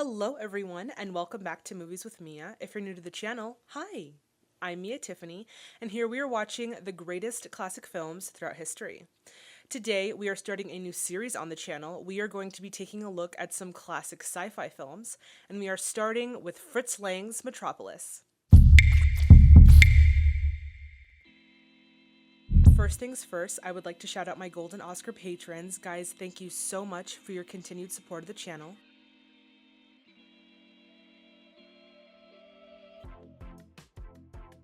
Hello everyone and welcome back to Movies with Mia. If you're new to the channel, hi! I'm Mia Tiffany, and here we are watching the greatest classic films throughout history. Today, we are starting a new series on the channel. We are going to be taking a look at some classic sci-fi films, and we are starting with Fritz Lang's Metropolis. First things first, I would like to shout out my Golden Oscar patrons. Guys, thank you so much for your continued support of the channel.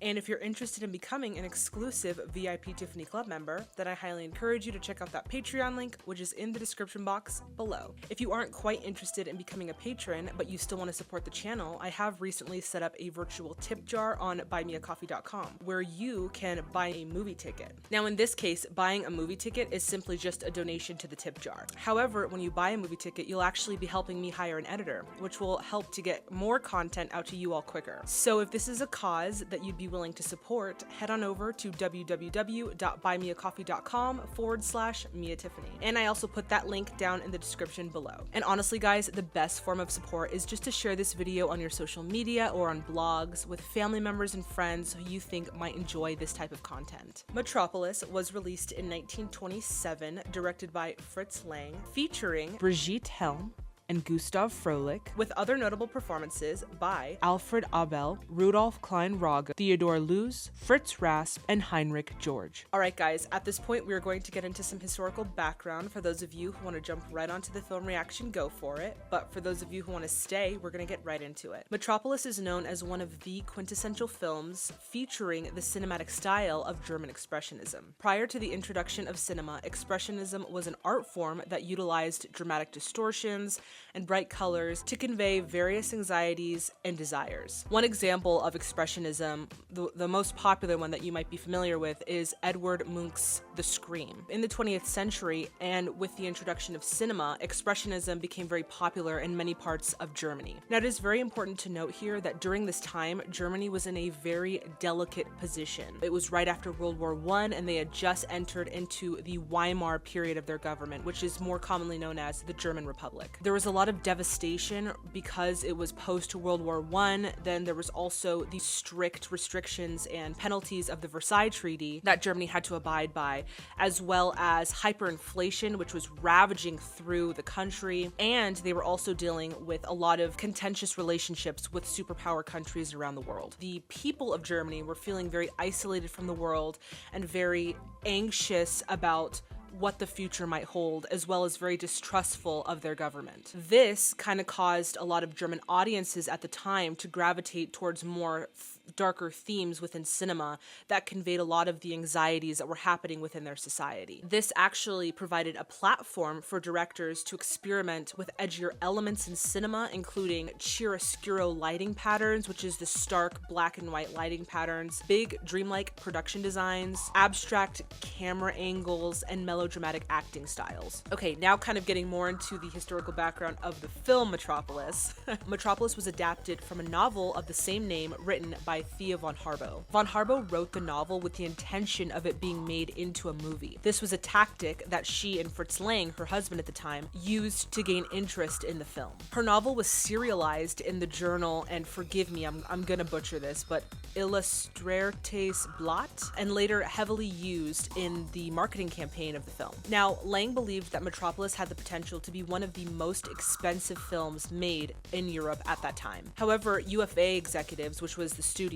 And if you're interested in becoming an exclusive VIP Tiffany Club member, then I highly encourage you to check out that Patreon link, which is in the description box below. If you aren't quite interested in becoming a patron, but you still want to support the channel, I have recently set up a virtual tip jar on buymeacoffee.com, where you can buy a movie ticket. Now in this case, buying a movie ticket is simply just a donation to the tip jar. However, when you buy a movie ticket, you'll actually be helping me hire an editor, which will help to get more content out to you all quicker. So if this is a cause that you'd be willing to support, head on over to www.buymeacoffee.com/Mia Tiffany. And I also put that link down in the description below. And honestly guys, the best form of support is just to share this video on your social media or on blogs with family members and friends who you think might enjoy this type of content. Metropolis was released in 1927, directed by Fritz Lang, featuring Brigitte Helm and Gustav Froelich, with other notable performances by Alfred Abel, Rudolf Klein-Rogge, Theodor Luz, Fritz Rasp, and Heinrich George. Alright guys, at this point we are going to get into some historical background. For those of you who want to jump right onto the film reaction, go for it. But for those of you who want to stay, we're going to get right into it. Metropolis is known as one of the quintessential films featuring the cinematic style of German Expressionism. Prior to the introduction of cinema, Expressionism was an art form that utilized dramatic distortions and bright colors to convey various anxieties and desires. One example of Expressionism, the most popular one that you might be familiar with, is Edward Munch's The Scream. In the 20th century, and with the introduction of cinema, Expressionism became very popular in many parts of Germany. Now, it is very important to note here that during this time, Germany was in a very delicate position. It was right after World War I, and they had just entered into the Weimar period of their government, which is more commonly known as the German Republic. There was a lot of devastation because it was post-World War I. Then there was also the strict restrictions and penalties of the Versailles Treaty that Germany had to abide by, as well as hyperinflation, which was ravaging through the country. And they were also dealing with a lot of contentious relationships with superpower countries around the world. The people of Germany were feeling very isolated from the world and very anxious about what the future might hold, as well as very distrustful of their government. This kind of caused a lot of German audiences at the time to gravitate towards more darker themes within cinema that conveyed a lot of the anxieties that were happening within their society. This actually provided a platform for directors to experiment with edgier elements in cinema, including chiaroscuro lighting patterns, which is the stark black and white lighting patterns, big dreamlike production designs, abstract camera angles, and melodramatic acting styles. Okay, now kind of getting more into the historical background of the film Metropolis. Metropolis was adapted from a novel of the same name written by Thea von Harbo. Von Harbo wrote the novel with the intention of it being made into a movie. This was a tactic that she and Fritz Lang, her husband at the time, used to gain interest in the film. Her novel was serialized in the journal, and forgive me, I'm gonna butcher this, but Illustrates Blatt, and later heavily used in the marketing campaign of the film. Now, Lang believed that Metropolis had the potential to be one of the most expensive films made in Europe at that time. However, UFA executives, which was the studios,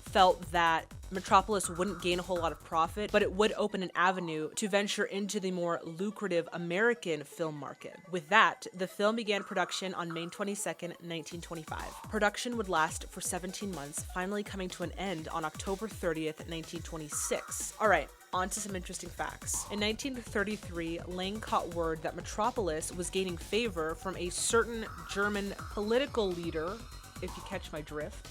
felt that Metropolis wouldn't gain a whole lot of profit, but it would open an avenue to venture into the more lucrative American film market. With that, the film began production on May 22nd, 1925. Production would last for 17 months, finally coming to an end on October 30th, 1926. Alright, on to some interesting facts. In 1933, Lang caught word that Metropolis was gaining favor from a certain German political leader, if you catch my drift,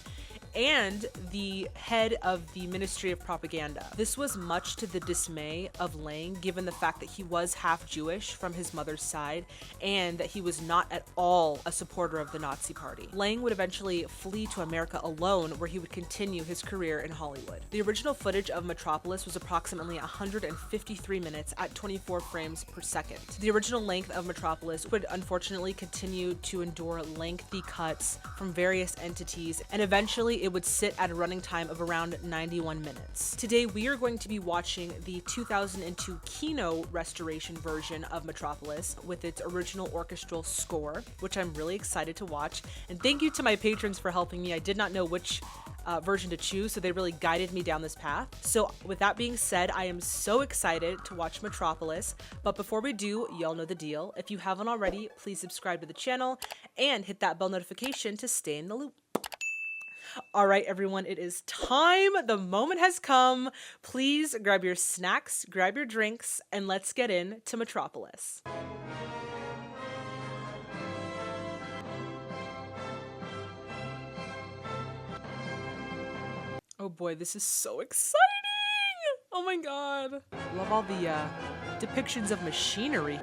and the head of the Ministry of Propaganda. This was much to the dismay of Lang, given the fact that he was half Jewish from his mother's side and that he was not at all a supporter of the Nazi Party. Lang would eventually flee to America alone, where he would continue his career in Hollywood. The original footage of Metropolis was approximately 153 minutes at 24 frames per second. The original length of Metropolis would unfortunately continue to endure lengthy cuts from various entities, and eventually it would sit at a running time of around 91 minutes. Today we are going to be watching the 2002 Kino restoration version of Metropolis with its original orchestral score, which I'm really excited to watch. And thank you to my patrons for helping me. I did not know which version to choose, so they really guided me down this path. So with that being said, I am so excited to watch Metropolis. But before we do, y'all know the deal. If you haven't already, please subscribe to the channel and hit that bell notification to stay in the loop. All right, everyone, it is time. The moment has come. Please grab your snacks, grab your drinks, and let's get into Metropolis. Oh boy, this is so exciting! Oh my god. Love all the depictions of machinery.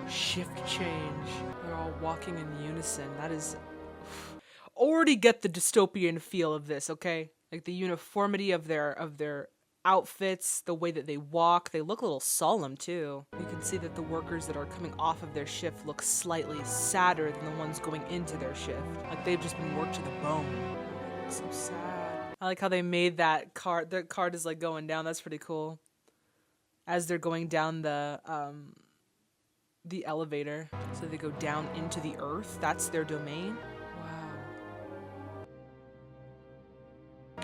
Shift change. They're all walking in unison. That is... Already get the dystopian feel of this, okay? Like the uniformity of their outfits, the way that they walk. They look a little solemn too. You can see that the workers that are coming off of their shift look slightly sadder than the ones going into their shift. Like they've just been worked to the bone. They look so sad. I like how they made that cart. The cart is like going down. That's pretty cool. As they're going down the elevator. So they go down into the earth. That's their domain.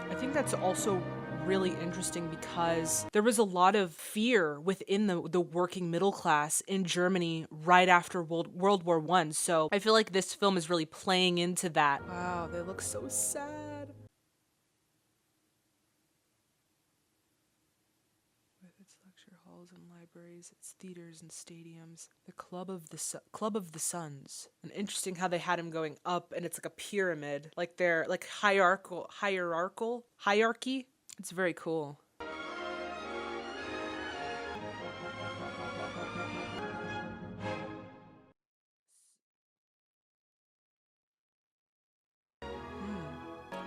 I think that's also really interesting because there was a lot of fear within the working middle class in Germany right after World War I. So I feel like this film is really playing into that. Wow, they look so sad. With its lecture halls and libraries, its theaters and stadiums, the Club of the Suns. And interesting how they had him going up, and it's like a pyramid, like they're like hierarchy. It's very cool.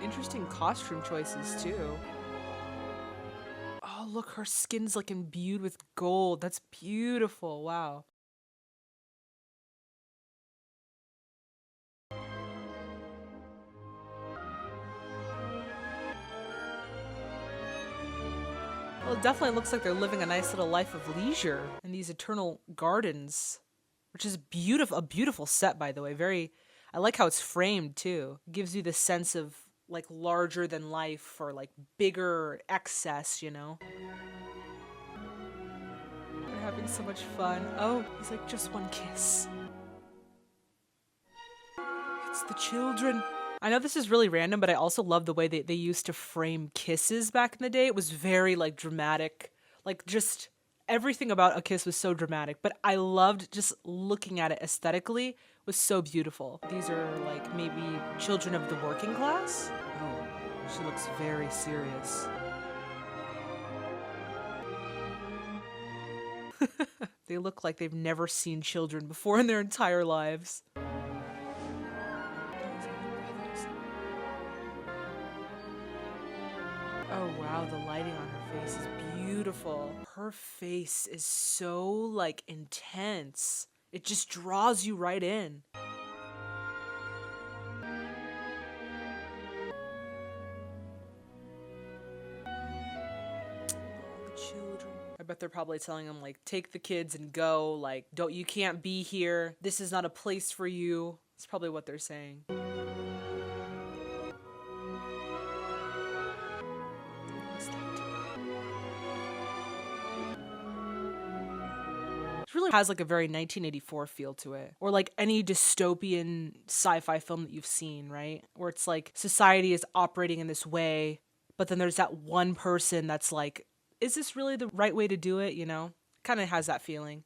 Interesting costume choices too. Oh, look, her skin's like imbued with gold. That's beautiful. Wow. Well, it definitely looks like they're living a nice little life of leisure in these eternal gardens, which is beautiful. A beautiful set, by the way. I like how it's framed too. It gives you the sense of like larger than life or like bigger excess, you know? They're having so much fun. Oh, he's like, just one kiss. It's the children. I know this is really random, but I also love the way they used to frame kisses back in the day. It was very like dramatic. Like just everything about a kiss was so dramatic, but I loved just looking at it aesthetically. It was so beautiful. These are like maybe children of the working class. Oh, she looks very serious. They look like they've never seen children before in their entire lives. Oh wow, the lighting on her face is beautiful. Her face is so like intense. It just draws you right in. Children. I bet they're probably telling them like, take the kids and go, like, you can't be here. This is not a place for you. It's probably what they're saying. It really has like a very 1984 feel to it, or like any dystopian sci-fi film that you've seen, right? Where it's like society is operating in this way, but then there's that one person that's like, is this really the right way to do it, you know? Kind of has that feeling.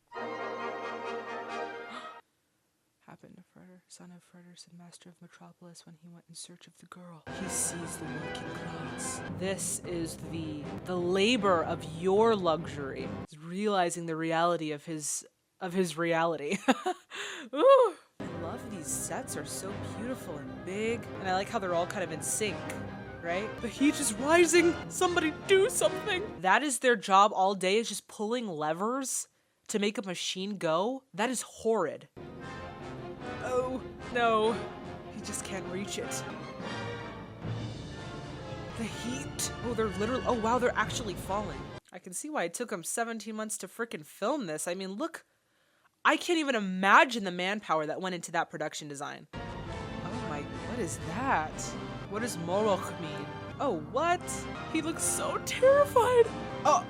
Happened for her. son of Frederson, master of Metropolis, when he went in search of the girl. He sees the working class. This is the labor of your luxury. He's realizing the reality of his reality. Ooh. I love these sets, are so beautiful and big, and I like how they're all kind of in sync. Right? The heat is rising. Somebody do something. That is their job all day, is just pulling levers to make a machine go. That is horrid. Oh, no. He just can't reach it. The heat. Oh, they're literally, oh wow, they're actually falling. I can see why it took them 17 months to frickin' film this. I mean, look, I can't even imagine the manpower that went into that production design. Oh my, what is that? What does MOLOCH mean? Oh, what? He looks so terrified. Oh.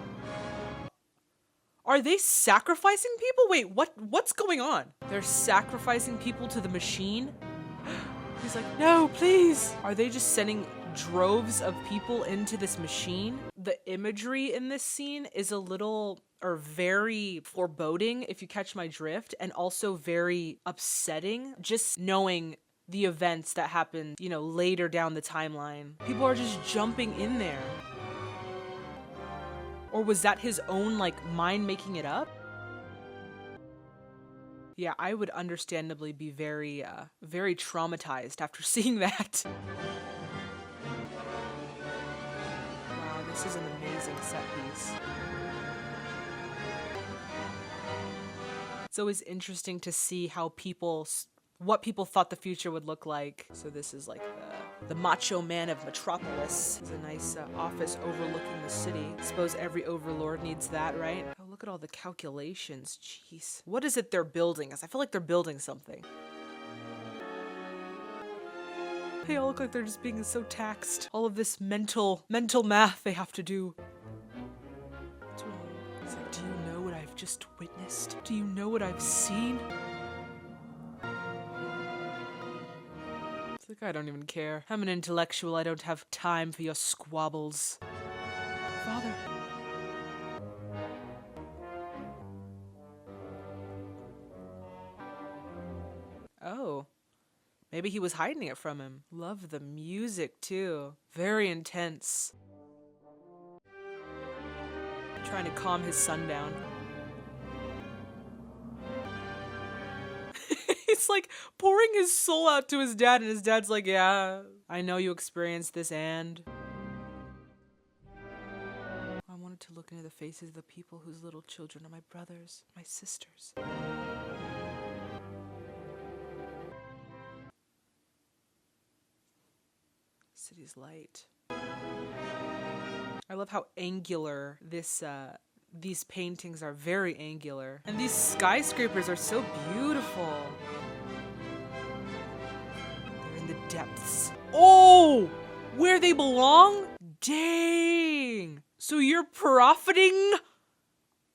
Are they sacrificing people? Wait, what's going on? They're sacrificing people to the machine? He's like, no, please. Are they just sending droves of people into this machine? The imagery in this scene is a little, or very foreboding, if you catch my drift, and also very upsetting, just knowing the events that happened, you know, later down the timeline. People are just jumping in there. Or was that his own, like, mind making it up? Yeah, I would understandably be very, very traumatized after seeing that. Wow, this is an amazing set piece. It's always interesting to see how what people thought the future would look like. So this is like the macho man of Metropolis. It's a nice office overlooking the city. Suppose every overlord needs that, right? Oh, look at all the calculations. Jeez. What is it they're building? I feel like they're building something. They all look like they're just being so taxed. All of this mental math they have to do. It's like, do you know what I've just witnessed? Do you know what I've seen? Like, I don't even care. I'm an intellectual. I don't have time for your squabbles. Father. Oh. Maybe he was hiding it from him. Love the music, too. Very intense. Trying to calm his son down. He's like pouring his soul out to his dad, and his dad's like, yeah, I know you experienced this, and I wanted to look into the faces of the people whose little children are my brothers, my sisters. City's light. I love how angular these paintings are. Very angular. And these skyscrapers are so beautiful. They're in the depths. Oh! Where they belong? Dang! So you're profiting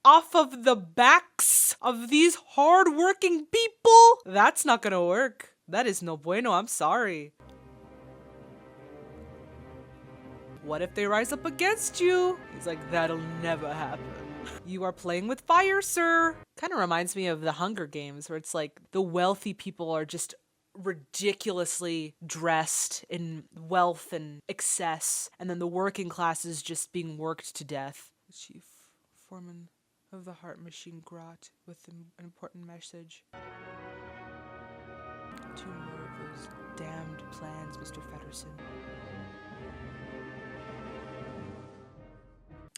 off of the backs of these hard-working people? That's not gonna work. That is no bueno, I'm sorry. What if they rise up against you? He's like, that'll never happen. You are playing with fire, sir. Kind of reminds me of the Hunger Games, where it's like the wealthy people are just ridiculously dressed in wealth and excess, and then the working class is just being worked to death. The chief foreman of the heart machine Grot with an important message. 2 more of those damned plans, Mr. Fedderson.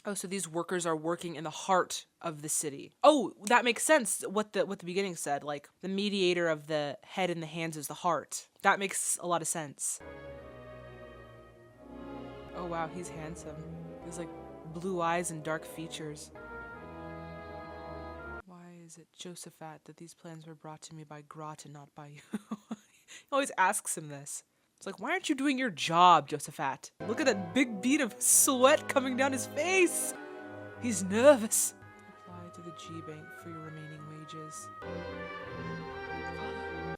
Oh, so these workers are working in the heart of the city. Oh, that makes sense. What the beginning said, like the mediator of the head and the hands is the heart. That makes a lot of sense. Oh wow, he's handsome. He has like blue eyes and dark features. Why is it, Josephat, that these plans were brought to me by Grot and not by you? He always asks him this. It's like, why aren't you doing your job, Josephat? Look at that big bead of sweat coming down his face. He's nervous. Apply to the G-Bank for your remaining wages.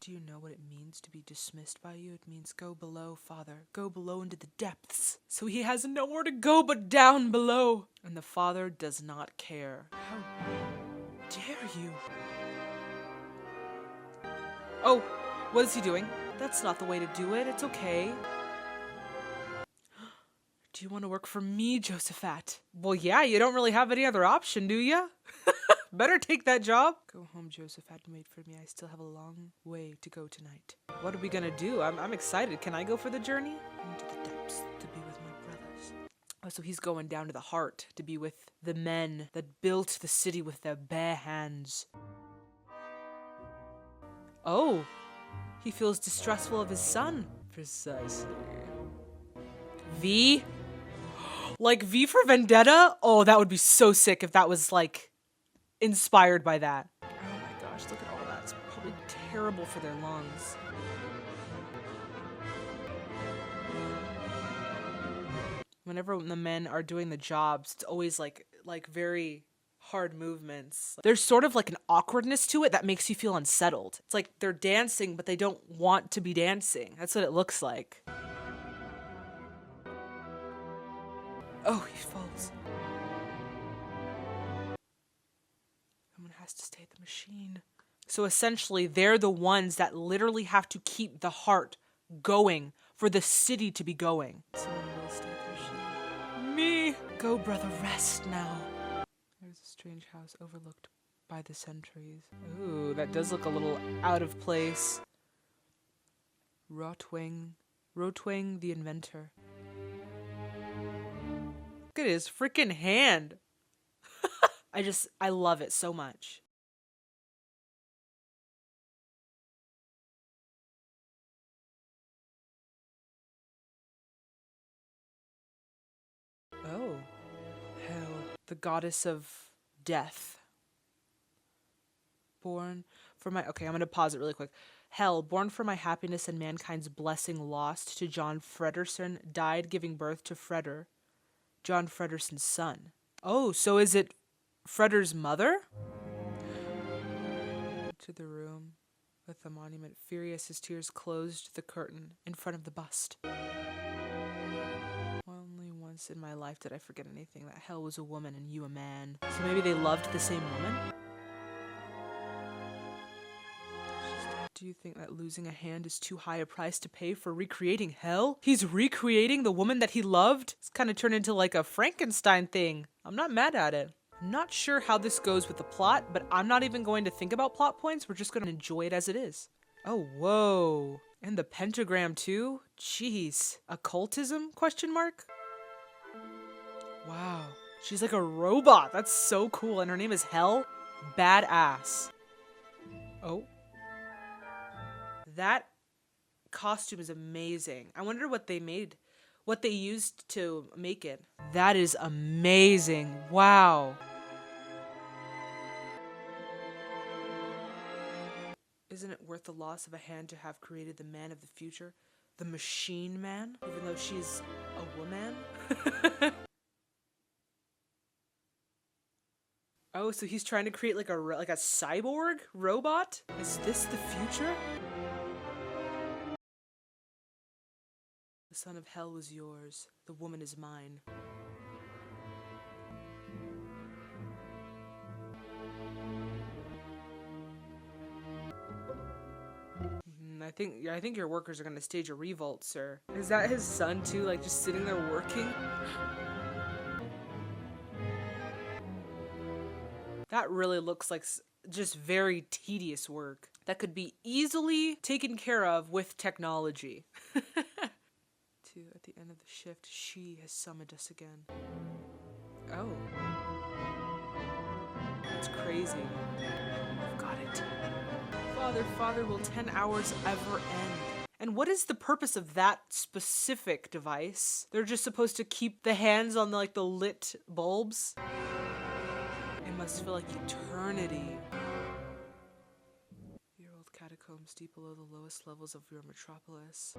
Do you know what it means to be dismissed by you? It means go below, Father. Go below into the depths. So he has nowhere to go but down below. And the father does not care. How dare you? Oh, What is he doing? That's not the way to do it. It's okay. Do you want to work for me, Josephat? Well, yeah, you don't really have any other option, do ya? Better take that job. Go home, Josephat, and wait for me. I still have a long way to go tonight. What are we gonna do? I'm excited. Can I go for the journey? Into the depths to be with my brothers. Oh, so he's going down to the heart to be with the men that built the city with their bare hands. Oh, he feels distrustful of his son. Precisely. V? Like V for Vendetta? Oh, that would be so sick if that was like inspired by that. Oh my gosh, look at all that. It's probably terrible for their lungs. Whenever the men are doing the jobs, it's always like very hard movements. There's sort of like an awkwardness to it that makes you feel unsettled. It's like they're dancing, but they don't want to be dancing. That's what it looks like. Oh, he falls. Someone has to stay at the machine. So essentially, they're the ones that literally have to keep the heart going for the city to be going. Someone will stay at the machine. Me! Go, brother, rest now. There's a strange house overlooked by the centuries. Ooh, that does look a little out of place. Rotwing the inventor. Look at his freaking hand. I love it so much. Oh, hell, the goddess of death. Born for my, okay, I'm gonna pause it really quick. Hell, born for my happiness and mankind's blessing, lost to John Fredersen, died giving birth to Freder, John Fredersen's son. Oh, so is it Freder's mother? To the room with the monument. Furious, his tears closed the curtain in front of the bust. Only once in my life did I forget anything. That hell was a woman and you a man. So maybe they loved the same woman? Do you think that losing a hand is too high a price to pay for recreating hell? He's recreating the woman that he loved? It's kind of turned into like a Frankenstein thing. I'm not mad at it. I'm not sure how this goes with the plot, but I'm not even going to think about plot points. We're just going to enjoy it as it is. Oh, whoa. And the pentagram too? Jeez. Occultism? Question mark? Wow. She's like a robot. That's so cool. And her name is Hell? Badass. Oh. That costume is amazing. I wonder what they made, what they used to make it. That is amazing. Wow. Isn't it worth the loss of a hand to have created the man of the future? The machine man? Even though she's a woman? Oh, so he's trying to create like a cyborg robot? Is this the future? The son of hell was yours. The woman is mine. I think your workers are gonna stage a revolt, sir. Is that his son too? Like just sitting there working? That really looks like just very tedious work that could be easily taken care of with technology. At the end of the shift, she has summoned us again. Oh. That's crazy. I've got it. Father, will 10 hours ever end? And what is the purpose of that specific device? They're just supposed to keep the hands on the lit bulbs? It must feel like eternity. Your old catacombs deep below the lowest levels of your metropolis.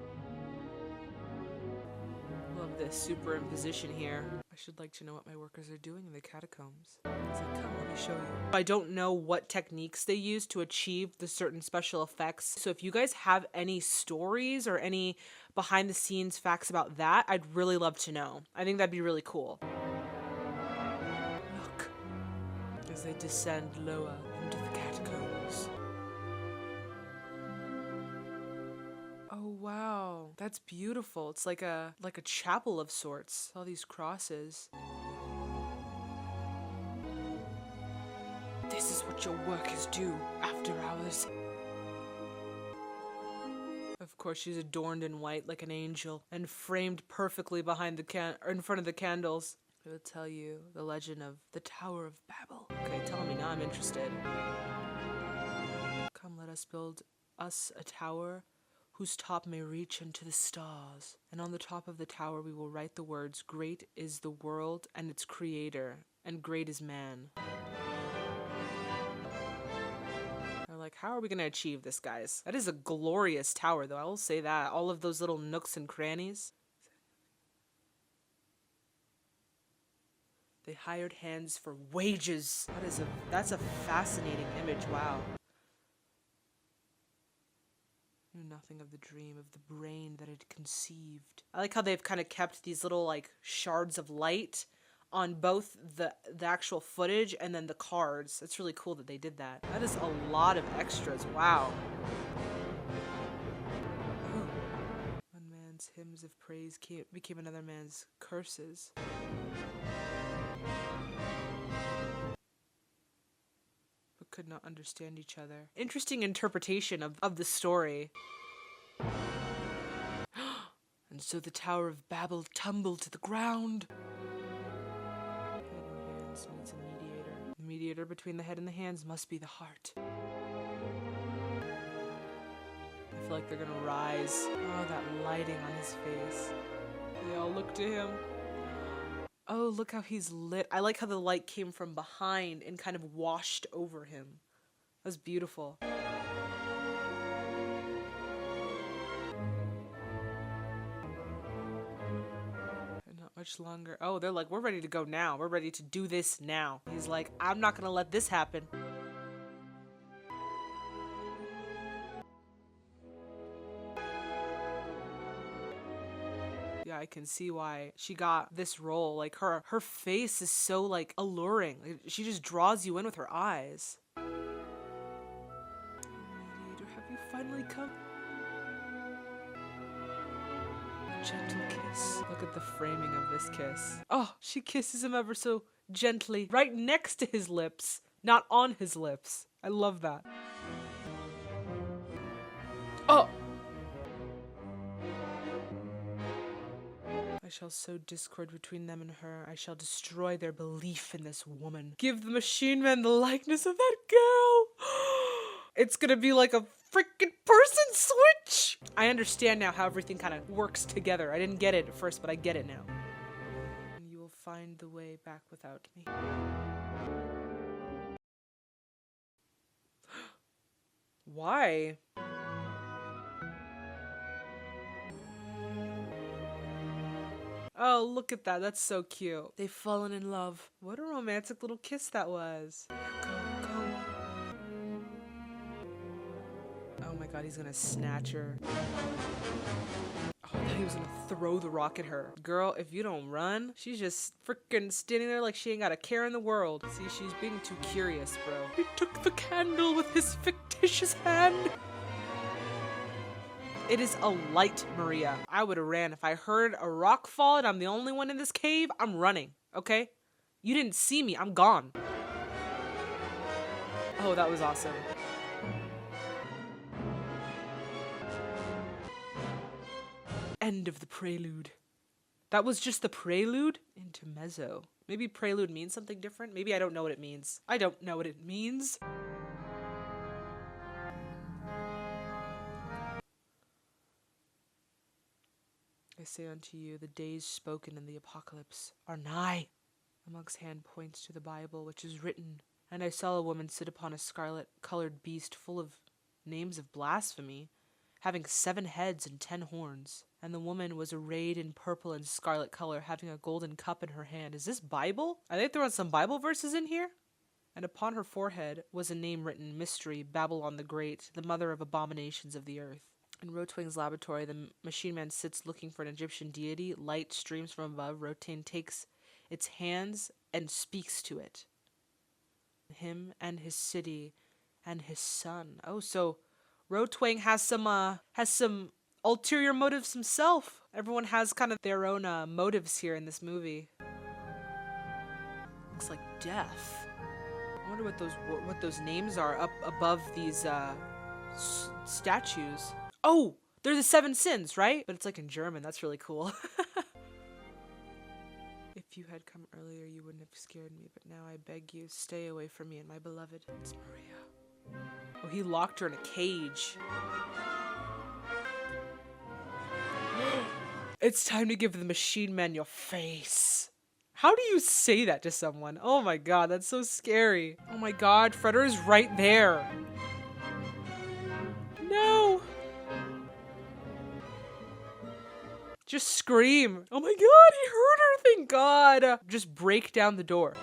Love this superimposition here. I should like to know what my workers are doing in the catacombs. It's like, come, let me show you. I don't know what techniques they use to achieve the certain special effects. So if you guys have any stories or any behind the scenes facts about that, I'd really love to know. I think that'd be really cool. Look, as they descend lower into the catacombs. wow. That's beautiful. It's like a chapel of sorts. All these crosses. This is what your workers do after hours. Of course, she's adorned in white like an angel and framed perfectly behind the in front of the candles. It will tell you the legend of the Tower of Babel. Okay, tell me now, I'm interested. Come, let us build us a tower whose top may reach into the stars. And on the top of the tower we will write the words, "Great is the world and its creator, and great is man." I'm like, how are we gonna achieve this, guys? That is a glorious tower, though, I will say that. All of those little nooks and crannies. They hired hands for wages. That's a fascinating image, wow. Knew nothing of the dream of the brain that it conceived. I like how they've kind of kept these little like shards of light on both the actual footage and then the cards. It's really cool that they did that. That is a lot of extras, wow. One man's hymns of praise became another man's curses. But could not understand each other. Interesting interpretation of the story. And so the Tower of Babel tumbled to the ground. Head and hands needs a mediator. The mediator between the head and the hands must be the heart. I feel like they're gonna rise. Oh, that lighting on his face. They all look to him. Oh, look how he's lit. I like how the light came from behind and kind of washed over him. That was beautiful. Not much longer. Oh, they're like, we're ready to go now. We're ready to do this now. He's like, I'm not gonna let this happen. Yeah, I can see why she got this role. Like her face is so like alluring. Like, she just draws you in with her eyes. Mediator, have you finally come? A gentle kiss. Look at the framing of this kiss. Oh, she kisses him ever so gently, right next to his lips, not on his lips. I love that. Oh! I shall sow discord between them and her. I shall destroy their belief in this woman. Give the machine man the likeness of that girl. It's gonna be like a freaking person switch. I understand now how everything kind of works together. I didn't get it at first, but I get it now. And you will find the way back without me. Why? Oh, look at that. That's so cute. They've fallen in love. What a romantic little kiss that was. Go, go. Oh my god, he's gonna snatch her. Oh, I thought he was gonna throw the rock at her. Girl, if you don't run, she's just freaking standing there like she ain't got a care in the world. See, she's being too curious, bro. He took the candle with his fictitious hand. It is a light, Maria. I would have ran. If I heard a rock fall and I'm the only one in this cave, I'm running, okay? You didn't see me, I'm gone. Oh, that was awesome. End of the prelude. That was just the prelude? Intermezzo. Maybe prelude means something different? Maybe I don't know what it means. I don't know what it means. I say unto you, the days spoken in the apocalypse are nigh. The monk's hand points to the Bible, which is written, and I saw a woman sit upon a scarlet-colored beast full of names of blasphemy, having 7 heads and 10 horns. And the woman was arrayed in purple and scarlet color, having a golden cup in her hand. Is this Bible? Are they throwing some Bible verses in here? And upon her forehead was a name written, Mystery, Babylon the Great, the mother of abominations of the earth. In Rotwang's laboratory, the machine man sits looking for an Egyptian deity. Light streams from above. Rotwang takes its hands and speaks to it. Him and his city and his son. Oh, so Rotwang has some ulterior motives himself. Everyone has kind of their own motives here in this movie. Looks like death. I wonder what those names are up above these statues. Oh, they're the 7 sins, right? But it's like in German. That's really cool. If you had come earlier, you wouldn't have scared me, but now I beg you, stay away from me and my beloved. It's Maria. Oh, he locked her in a cage. It's time to give the machine man your face. How do you say that to someone? Oh my god, that's so scary. Oh my god, Freder is right there. No. Just scream. Oh my god, he hurt her, thank god. Just break down the door.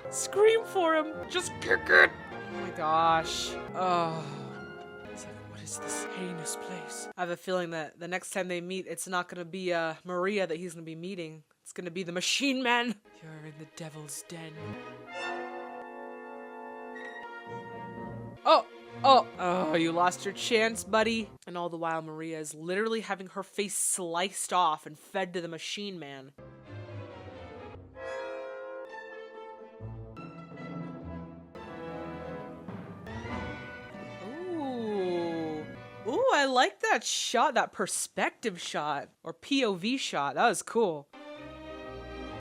Scream for him. Just kick it. Oh my gosh. Oh. It's like, what is this heinous place? I have a feeling that the next time they meet, it's not gonna be Maria that he's gonna be meeting. It's gonna be the machine man. You're in the devil's den. Oh, you lost your chance, buddy. And all the while, Maria is literally having her face sliced off and fed to the machine man. Ooh, I like that shot, that perspective shot, or POV shot. That was cool.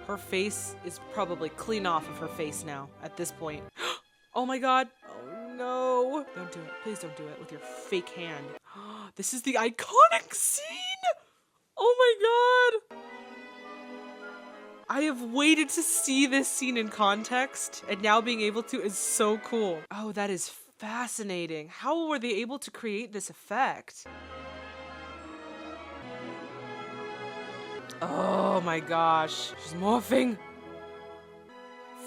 Her face is probably clean off of her face now at this point. Oh my god. Oh no. Don't do it. Please don't do it with your fake hand. This is the iconic scene. Oh my god. I have waited to see this scene in context, and now being able to is so cool. Oh, that is fascinating. How were they able to create this effect? Oh my gosh. She's morphing.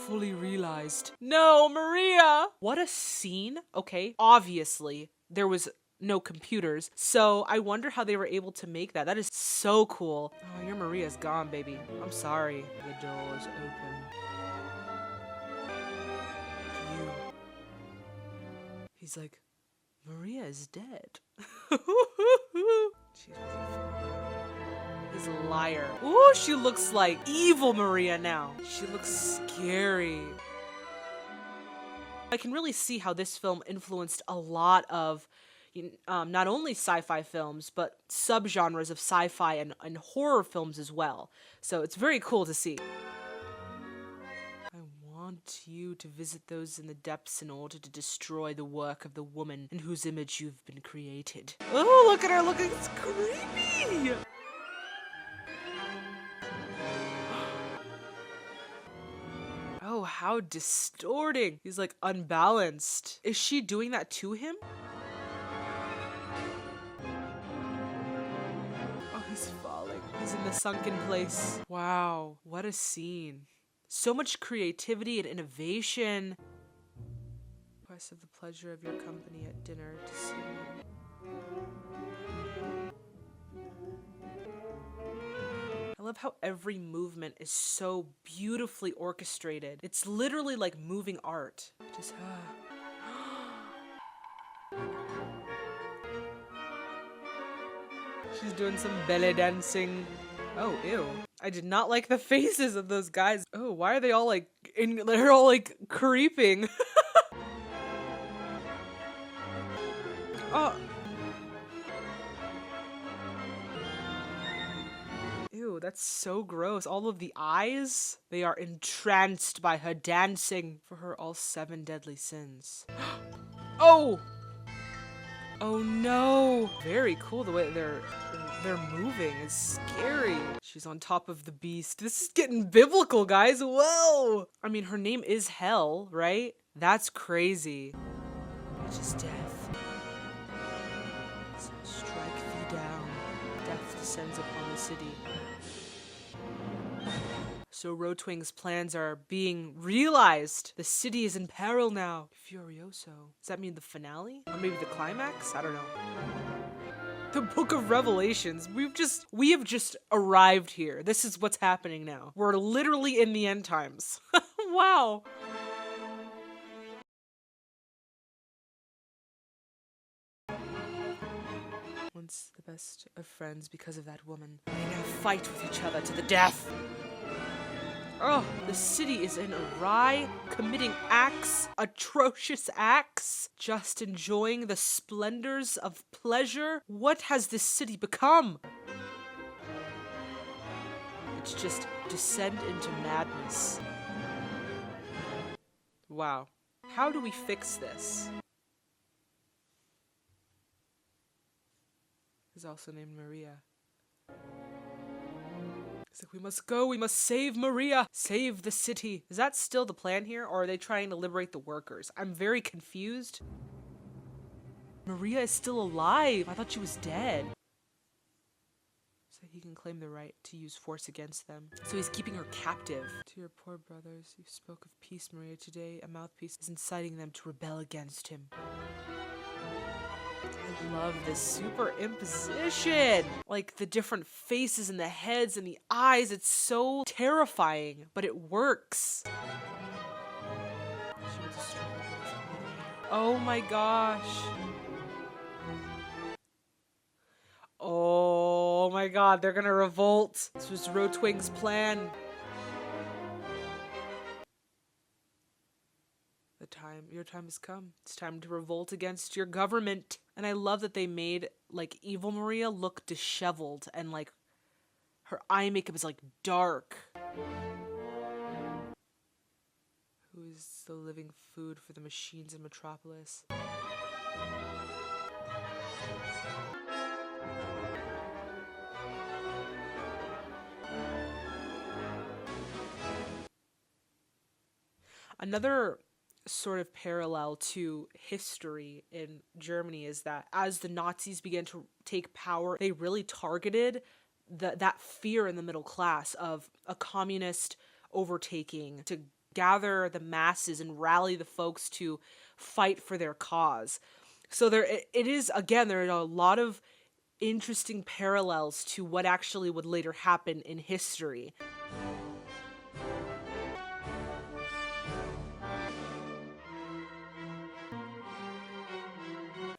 Fully realized. No, Maria! What a scene. Okay, obviously, there was no computers, so I wonder how they were able to make that. That is so cool. Oh, your Maria's gone, baby. I'm sorry. The door is open. He's like, Maria is dead. He's a liar. Ooh, she looks like evil Maria now. She looks scary. I can really see how this film influenced a lot of not only sci-fi films, but subgenres of sci-fi and horror films as well. So it's very cool to see. I want you to visit those in the depths in order to destroy the work of the woman in whose image you've been created. Oh, look at her looking, it's creepy! Oh, how distorting. He's like unbalanced. Is she doing that to him? Oh, he's falling. He's in the sunken place. Wow, what a scene. So much creativity and innovation. Request of the pleasure of your company at dinner to see me. I love how every movement is so beautifully orchestrated. It's literally like moving art. Just She's doing some belly dancing. Oh, ew. I did not like the faces of those guys. Oh, why are they all like, they're all like creeping. Oh. Ew, that's so gross. All of the eyes, they are entranced by her dancing. For her all 7 deadly sins. Oh! Oh no! Very cool the way they're moving. It's scary. She's on top of the beast. This is getting biblical, guys. Whoa! I mean, her name is Hell, right? That's crazy. Which is death. So strike thee down. Death descends upon the city. So Rotwing's plans are being realized. The city is in peril now. Furioso. Does that mean the finale? Or maybe the climax? I don't know. The Book of Revelations. We have just arrived here. This is what's happening now. We're literally in the end times. Wow. Once the best of friends because of that woman. They now fight with each other to the death. Oh, the city is in awry, committing acts, atrocious acts, just enjoying the splendors of pleasure. What has this city become? It's just descend into madness. Wow. How do we fix this? He's also named Maria. He's like, we must go, we must save Maria, save the city. Is that still the plan here, or are they trying to liberate the workers? I'm very confused. Maria is still alive. I thought she was dead. So he can claim the right to use force against them. So he's keeping her captive. To your poor brothers, you spoke of peace, Maria. Today, a mouthpiece is inciting them to rebel against him. I love this super imposition. Like the different faces and the heads and the eyes. It's so terrifying, but it works. Oh my gosh. Oh my god, they're gonna revolt. This was Rotwing's plan. Your time has come. It's time to revolt against your government. And I love that they made like evil Maria look disheveled and like her eye makeup is like dark. Who is the living food for the machines in Metropolis? Another sort of parallel to history in Germany is that as the Nazis began to take power, they really targeted that fear in the middle class of a communist overtaking to gather the masses and rally the folks to fight for their cause. So it is, again, there are a lot of interesting parallels to what actually would later happen in history.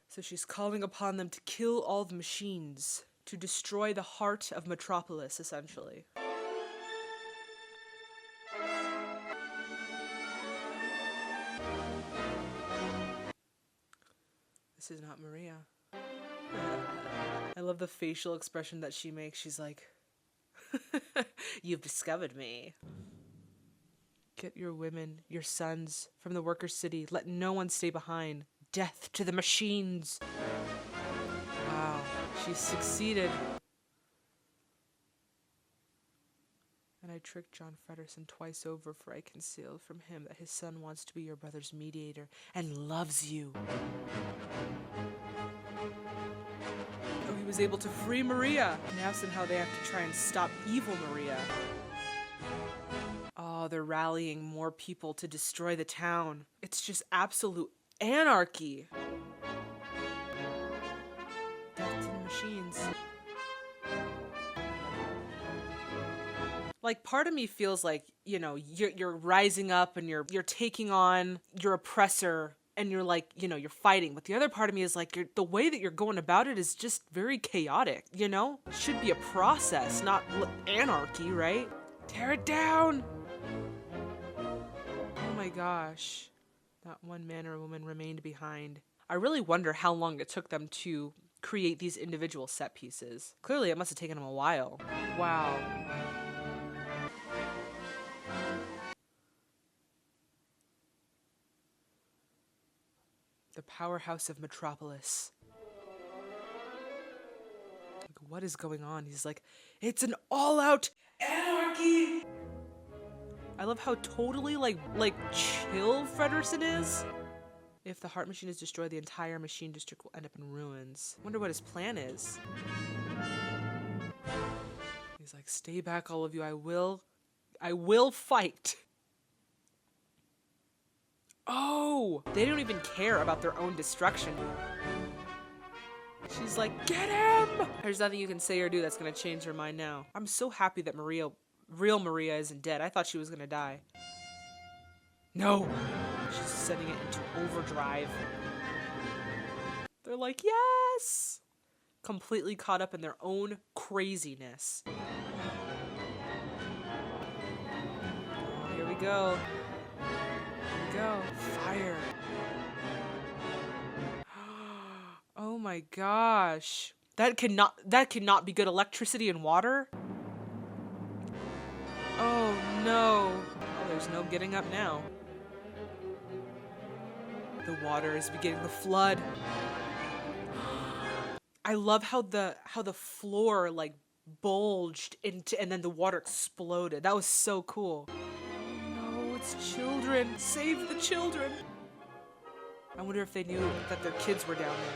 So she's calling upon them to kill all the machines, to destroy the heart of Metropolis, essentially. This is not Maria. I love the facial expression that she makes. She's like, you've discovered me. Get your women, your sons, from the workers' city. Let no one stay behind. Death to the machines. Wow, she succeeded. And I tricked John Fredersen twice over, for I concealed from him that his son wants to be your brother's mediator and loves you. Oh, he was able to free Maria. Now somehow they have to try and stop evil Maria. Oh, they're rallying more people to destroy the town. It's just absolute anarchy. Death to the machines. Like, part of me feels like, you know, you're rising up and you're taking on your oppressor and you're like, you know, you're fighting. But the other part of me is like, the way that you're going about it is just very chaotic, you know? It should be a process, not anarchy, right? Tear it down! Oh my gosh. Not one man or woman remained behind. I really wonder how long it took them to create these individual set pieces. Clearly, it must have taken them a while. Wow. The powerhouse of Metropolis. Like, what is going on? He's like, it's an all-out anarchy! I love how totally, like chill Fredersen is. If the heart machine is destroyed, the entire machine district will end up in ruins. Wonder what his plan is. He's like, stay back, all of you. I will fight. Oh, they don't even care about their own destruction. She's like, get him! There's nothing you can say or do that's gonna change her mind now. I'm so happy that real Maria isn't dead. I thought she was gonna die. No! She's setting it into overdrive. They're like, yes! completely caught up in their own craziness. Oh, here we go. Here we go. Fire. Oh my gosh. That cannot be good. Electricity and water? Oh no. Oh, there's no getting up now. The water is beginning to flood. I love how the floor like bulged into and then the water exploded. That was so cool. Oh no, it's children. Save the children. I wonder if they knew that their kids were down there.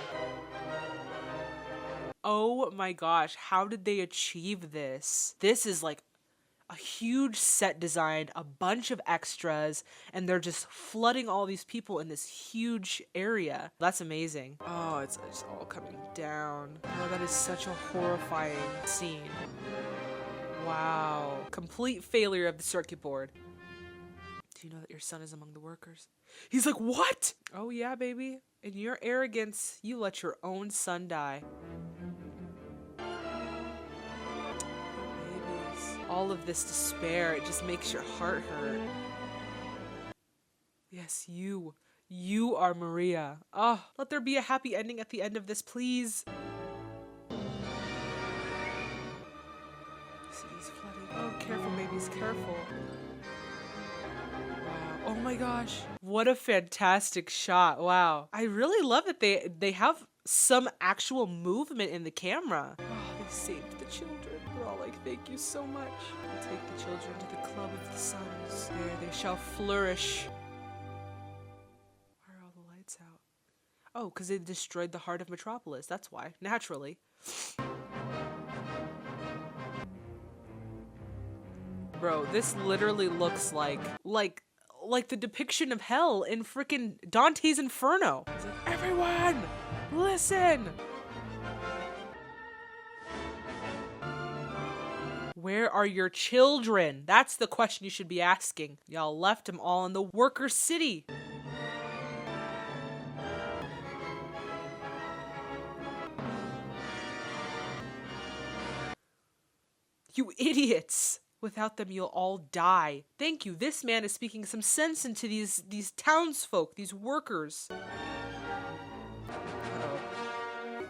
Oh my gosh, how did they achieve this? This is like a huge set design, a bunch of extras, and they're just flooding all these people in this huge area. That's amazing. Oh, it's all coming down. Oh, that is such a horrifying scene. Wow. Complete failure of the circuit board. Do you know that your son is among the workers? He's like, what? Oh yeah, baby. In your arrogance, you let your own son die. All of this despair, it just makes your heart hurt. Yes, you are Maria. Oh, let there be a happy ending at the end of this, please. City's flooding. Oh, careful, babies, careful. Wow. Oh my gosh. What a fantastic shot. Wow. I really love that they have some actual movement in the camera. Oh, they saved the children. We're all like, thank you so much. I'll take the children to the club of the suns. There they shall flourish. Why are all the lights out? Oh, because they destroyed the heart of Metropolis. That's why. Naturally. Bro, this literally looks like the depiction of hell in frickin' Dante's Inferno. It's like, everyone, listen! Where are your children? That's the question you should be asking. Y'all left them all in the worker city. You idiots! Without them, you'll all die. Thank you. This man is speaking some sense into these townsfolk, these workers. Uh-oh.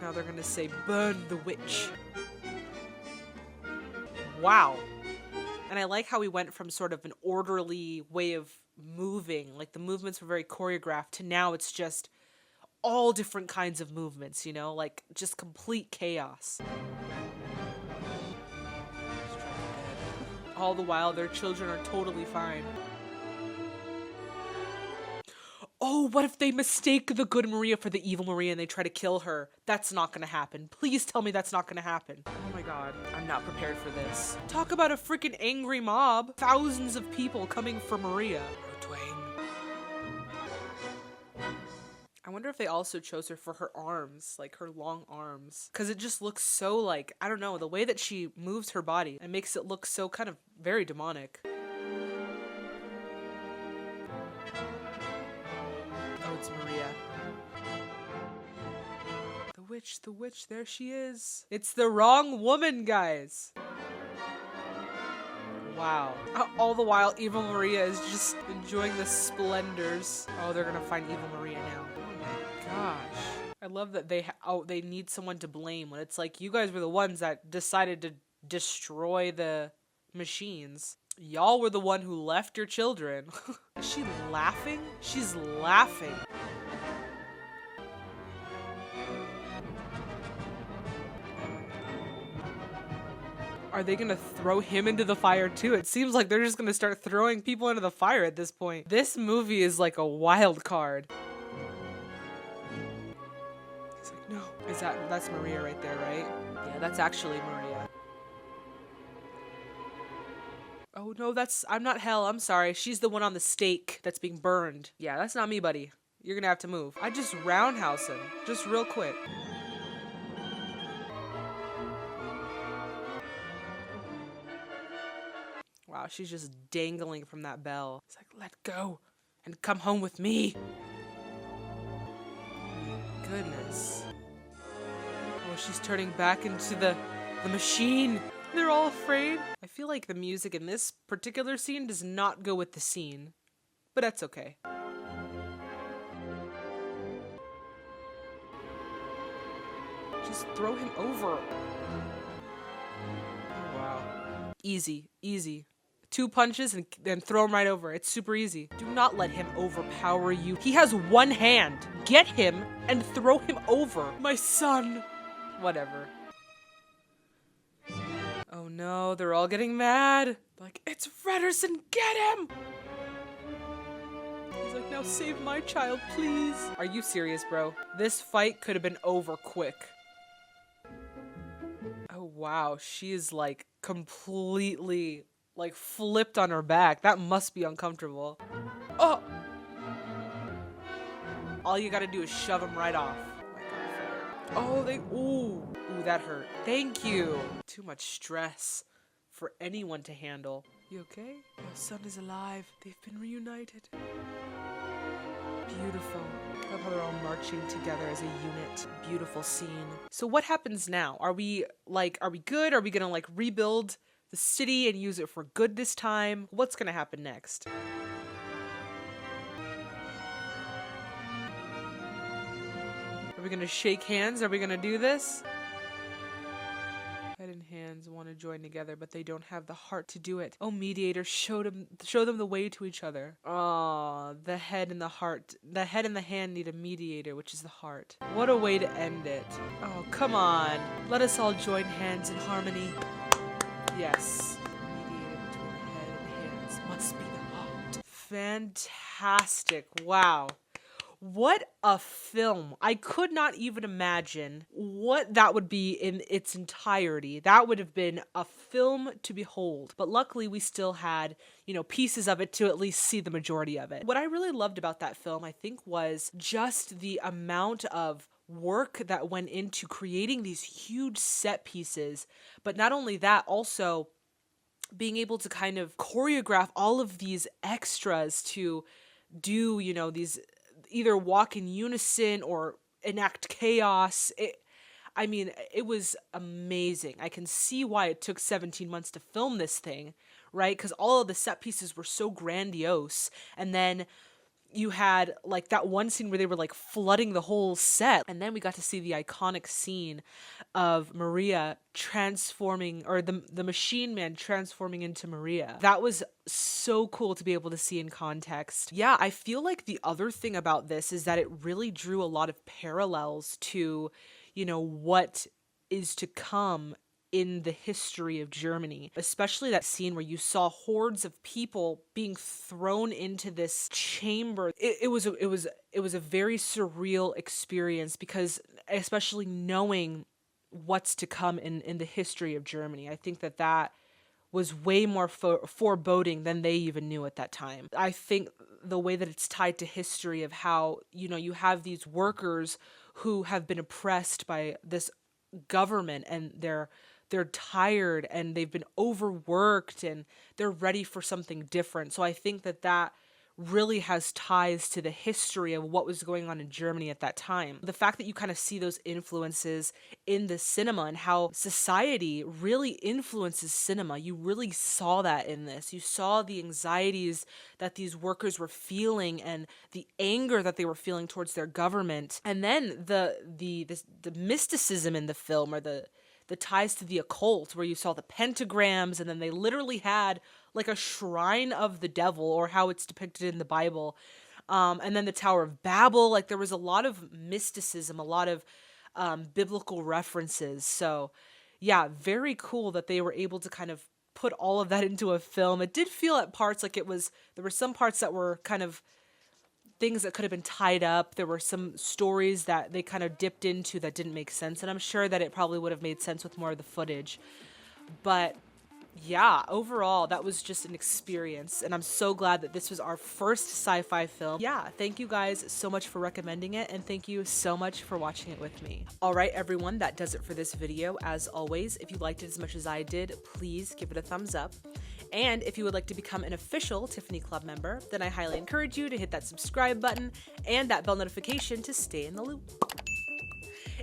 Now they're gonna say, burn the witch. Wow. And I like how we went from sort of an orderly way of moving, like the movements were very choreographed, to now it's just all different kinds of movements, you know, like just complete chaos. All the while, their children are totally fine. Oh, what if they mistake the good Maria for the evil Maria and they try to kill her? That's not gonna happen. Please tell me that's not gonna happen. Oh my god, I'm not prepared for this. Talk about a freaking angry mob. Thousands of people coming for Maria. I wonder if they also chose her for her arms, like her long arms. Because it just looks so like, I don't know, the way that she moves her body, it makes it look so kind of very demonic. Oh, it's Maria. The witch, there she is. It's the wrong woman, guys. Wow. All the while, Evil Maria is just enjoying the splendors. Oh, they're gonna find Evil Maria now. Gosh. I love that they need someone to blame when it's like, you guys were the ones that decided to destroy the machines. Y'all were the one who left your children. Is she laughing? She's laughing. Are they gonna throw him into the fire too? It seems like they're just gonna start throwing people into the fire at this point. This movie is like a wild card. No. That's Maria right there, right? Yeah, that's actually Maria. Oh no, I'm not Hell, I'm sorry. She's the one on the stake that's being burned. Yeah, that's not me, buddy. You're gonna have to move. I just roundhouse him, just real quick. Wow, she's just dangling from that bell. It's like, let go and come home with me. Goodness. Oh, she's turning back into the machine. They're all afraid. I feel like the music in this particular scene does not go with the scene, but that's okay. Just throw him over. Oh, wow. Easy, easy. 2 punches and then throw him right over. It's super easy. Do not let him overpower you. He has 1 hand. Get him and throw him over. My son. Whatever. Oh no, they're all getting mad. Like, it's Fredersen, get him! He's like, now save my child, please. Are you serious, bro? This fight could have been over quick. Oh wow, she is like completely like flipped on her back. That must be uncomfortable. Oh! All you gotta do is shove him right off. Oh, ooh, that hurt. Thank you. Too much stress for anyone to handle. You okay? Your son is alive. They've been reunited. Beautiful. I love how they're all marching together as a unit. Beautiful scene. So what happens now? Are we good? Are we gonna like rebuild the city and use it for good this time? What's gonna happen next? Are we gonna shake hands? Are we gonna do this? Head and hands want to join together, but they don't have the heart to do it. Oh, mediator, show them the way to each other. Oh, the head and the heart. The head and the hand need a mediator, which is the heart. What a way to end it. Oh, come on. Let us all join hands in harmony. Yes. Mediator between the head and hands must be the heart. Fantastic. Wow. What a film. I could not even imagine what that would be in its entirety. That would have been a film to behold. But luckily we still had, pieces of it to at least see the majority of it. What I really loved about that film, I think, was just the amount of work that went into creating these huge set pieces. But not only that, also being able to kind of choreograph all of these extras to do, these either walk in unison or enact chaos. It was amazing. I can see why it took 17 months to film this thing, right? Because all of the set pieces were so grandiose. And then you had like that one scene where they were like flooding the whole set. And then we got to see the iconic scene of Maria transforming, or the machine man transforming into Maria. That was so cool to be able to see in context. Yeah, I feel like the other thing about this is that it really drew a lot of parallels to, what is to come in the history of Germany, especially that scene where you saw hordes of people being thrown into this chamber. It was a very surreal experience, because especially knowing what's to come in the history of Germany, I think that was way more foreboding than they even knew at that time. I think the way that it's tied to history of how, you have these workers who have been oppressed by this government, and they're tired and they've been overworked and they're ready for something different. So I think that really has ties to the history of what was going on in Germany at that time. The fact that you kind of see those influences in the cinema and how society really influences cinema. You really saw that in this. You saw the anxieties that these workers were feeling and the anger that they were feeling towards their government. And then the mysticism in the film, or the ties to the occult, where you saw the pentagrams, and then they literally had like a shrine of the devil, or how it's depicted in the Bible. And then the Tower of Babel, like there was a lot of mysticism, a lot of biblical references. So yeah, very cool that they were able to kind of put all of that into a film. It did feel at parts like there were some parts that were kind of things that could have been tied up. There were some stories that they kind of dipped into that didn't make sense. And I'm sure that it probably would have made sense with more of the footage. But yeah, overall, that was just an experience. And I'm so glad that this was our first sci-fi film. Yeah, thank you guys so much for recommending it. And thank you so much for watching it with me. All right, everyone, that does it for this video. As always, if you liked it as much as I did, please give it a thumbs up. And if you would like to become an official Tiffany Club member, then I highly encourage you to hit that subscribe button and that bell notification to stay in the loop.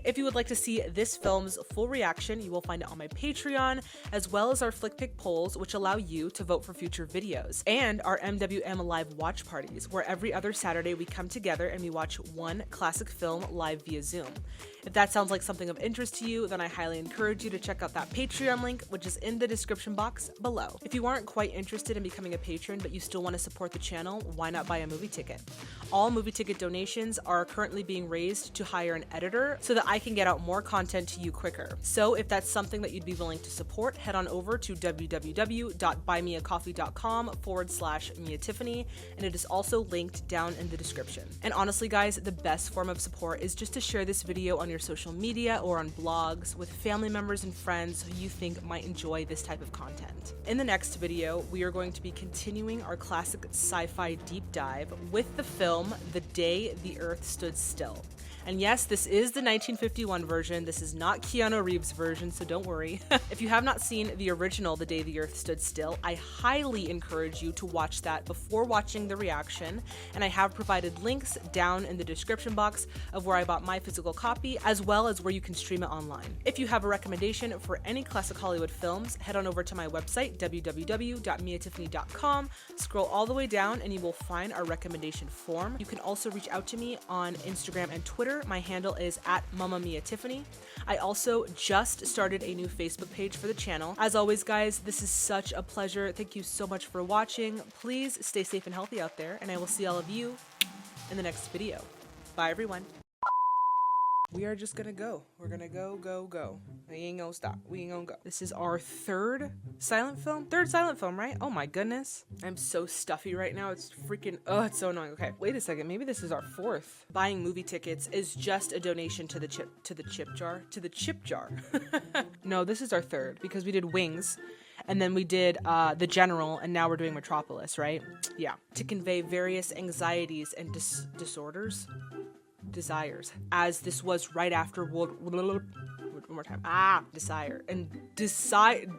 If you would like to see this film's full reaction, you will find it on my Patreon, as well as our Flick Pick polls, which allow you to vote for future videos, and our MWM live watch parties, where every other Saturday we come together and we watch one classic film live via Zoom. If that sounds like something of interest to you, then I highly encourage you to check out that Patreon link, which is in the description box below. If you aren't quite interested in becoming a patron, but you still want to support the channel, why not buy a movie ticket? All movie ticket donations are currently being raised to hire an editor so that I can get out more content to you quicker. So if that's something that you'd be willing to support, head on over to www.buymeacoffee.com/MiaTiffany, and it is also linked down in the description. And honestly guys, the best form of support is just to share this video on your social media or on blogs with family members and friends who you think might enjoy this type of content. In the next video, we are going to be continuing our classic sci-fi deep dive with the film The Day the Earth Stood Still. And yes, this is the 1951 version. This is not Keanu Reeves' version, so don't worry. If you have not seen the original The Day the Earth Stood Still, I highly encourage you to watch that before watching the reaction, and I have provided links down in the description box of where I bought my physical copy, as well as where you can stream it online. If you have a recommendation for any classic Hollywood films, head on over to my website, www.miatiffany.com, scroll all the way down, and you will find our recommendation form. You can also reach out to me on Instagram and Twitter. My handle is @MamaMiaTiffany. I also just started a new Facebook page for the channel. As always, guys, this is such a pleasure. Thank you so much for watching. Please stay safe and healthy out there, and I will see all of you in the next video. Bye, everyone. We are just gonna go. We're gonna go, go, go. We ain't gonna stop. We ain't gonna go. This is our third silent film? Third silent film, right? Oh my goodness. I'm so stuffy right now. It's freaking, oh, it's so annoying. Okay, wait a second. Maybe this is our fourth. Buying movie tickets is just a donation to the chip jar. No, this is our third because we did Wings. And then we did The General, and now we're doing Metropolis, right? Yeah. To convey various anxieties and desires, as this was right after one more time.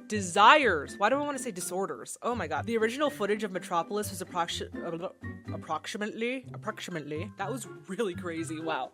Desires. Why do I want to say disorders? Oh my god. The original footage of Metropolis was approximately. That was really crazy. Wow.